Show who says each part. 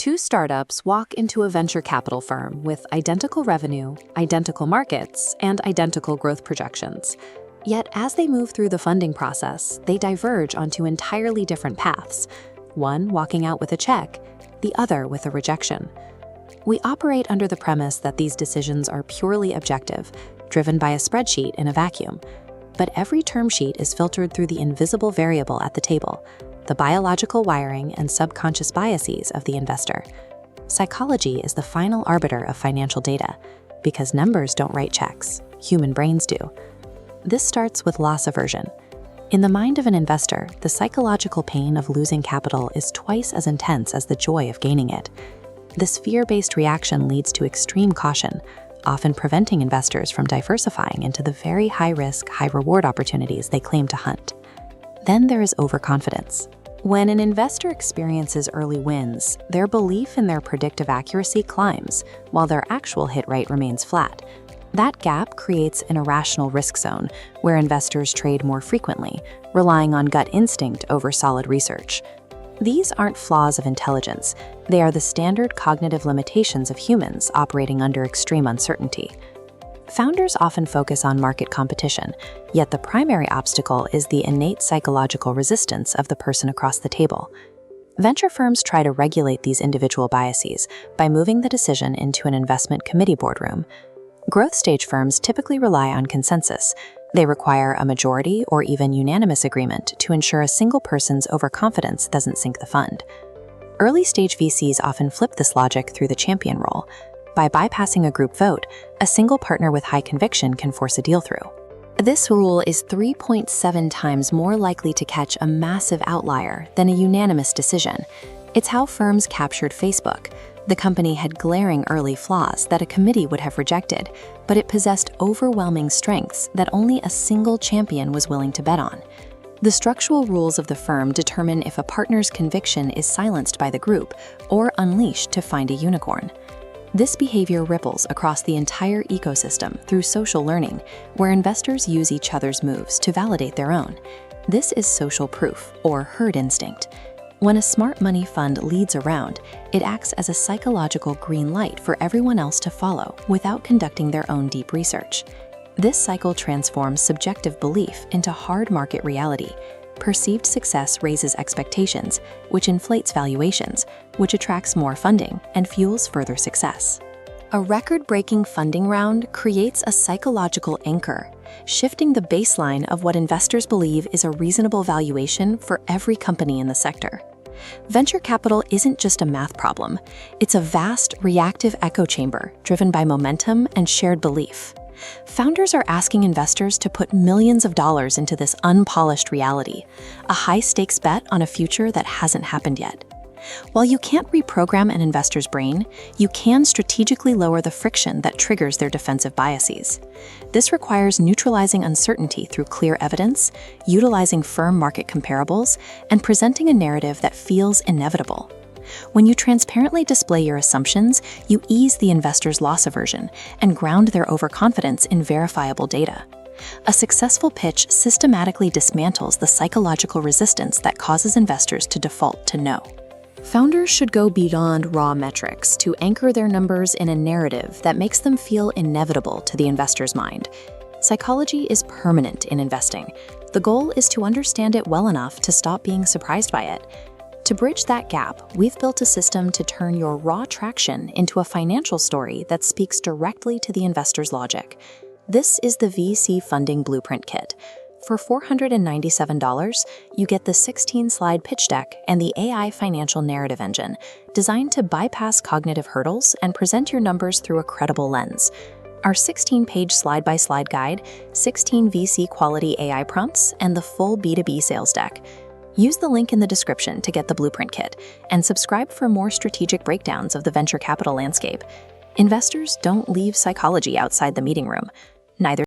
Speaker 1: Two startups walk into a venture capital firm with identical revenue, identical markets, and identical growth projections. Yet as they move through the funding process, they diverge onto entirely different paths, one walking out with a check, the other with a rejection. We operate under the premise that these decisions are purely objective, driven by a spreadsheet in a vacuum. But every term sheet is filtered through the invisible variable at the table, the biological wiring and subconscious biases of the investor. Psychology is the final arbiter of financial data, because numbers don't write checks, human brains do. This starts with loss aversion. In the mind of an investor, the psychological pain of losing capital is twice as intense as the joy of gaining it. This fear-based reaction leads to extreme caution, often preventing investors from diversifying into the very high-risk, high-reward opportunities they claim to hunt. Then there is overconfidence. When an investor experiences early wins, their belief in their predictive accuracy climbs, while their actual hit rate remains flat. That gap creates an irrational risk zone where investors trade more frequently, relying on gut instinct over solid research. These aren't flaws of intelligence. They are the standard cognitive limitations of humans operating under extreme uncertainty. Founders often focus on market competition, yet the primary obstacle is the innate psychological resistance of the person across the table. Venture firms try to regulate these individual biases by moving the decision into an investment committee boardroom. Growth stage firms typically rely on consensus. They require a majority or even unanimous agreement to ensure a single person's overconfidence doesn't sink the fund. Early stage VCs often flip this logic through the champion role. By bypassing a group vote, a single partner with high conviction can force a deal through. This rule is 3.7 times more likely to catch a massive outlier than a unanimous decision. It's how firms captured Facebook. The company had glaring early flaws that a committee would have rejected, but it possessed overwhelming strengths that only a single champion was willing to bet on. The structural rules of the firm determine if a partner's conviction is silenced by the group or unleashed to find a unicorn. This behavior ripples across the entire ecosystem through social learning, where investors use each other's moves to validate their own. This is social proof, or herd instinct. When a smart money fund leads a round, it acts as a psychological green light for everyone else to follow without conducting their own deep research. This cycle transforms subjective belief into hard market reality. Perceived success raises expectations, which inflates valuations, which attracts more funding and fuels further success. A record-breaking funding round creates a psychological anchor, shifting the baseline of what investors believe is a reasonable valuation for every company in the sector. Venture capital isn't just a math problem. It's a vast, reactive echo chamber driven by momentum and shared belief. Founders are asking investors to put millions of dollars into this unpolished reality, a high-stakes bet on a future that hasn't happened yet. While you can't reprogram an investor's brain, you can strategically lower the friction that triggers their defensive biases. This requires neutralizing uncertainty through clear evidence, utilizing firm market comparables, and presenting a narrative that feels inevitable. When you transparently display your assumptions, you ease the investor's loss aversion and ground their overconfidence in verifiable data. A successful pitch systematically dismantles the psychological resistance that causes investors to default to no. Founders should go beyond raw metrics to anchor their numbers in a narrative that makes them feel inevitable to the investor's mind. Psychology is permanent in investing. The goal is to understand it well enough to stop being surprised by it. To bridge that gap, we've built a system to turn your raw traction into a financial story that speaks directly to the investor's logic. This is the VC Funding Blueprint Kit. For $497, you get the 16-slide pitch deck and the AI financial narrative engine, designed to bypass cognitive hurdles and present your numbers through a credible lens. Our 16-page slide-by-slide guide, 16 VC quality AI prompts, and the full B2B sales deck. Use the link in the description to get the Blueprint Kit and subscribe for more strategic breakdowns of the venture capital landscape. Investors don't leave psychology outside the meeting room. Neither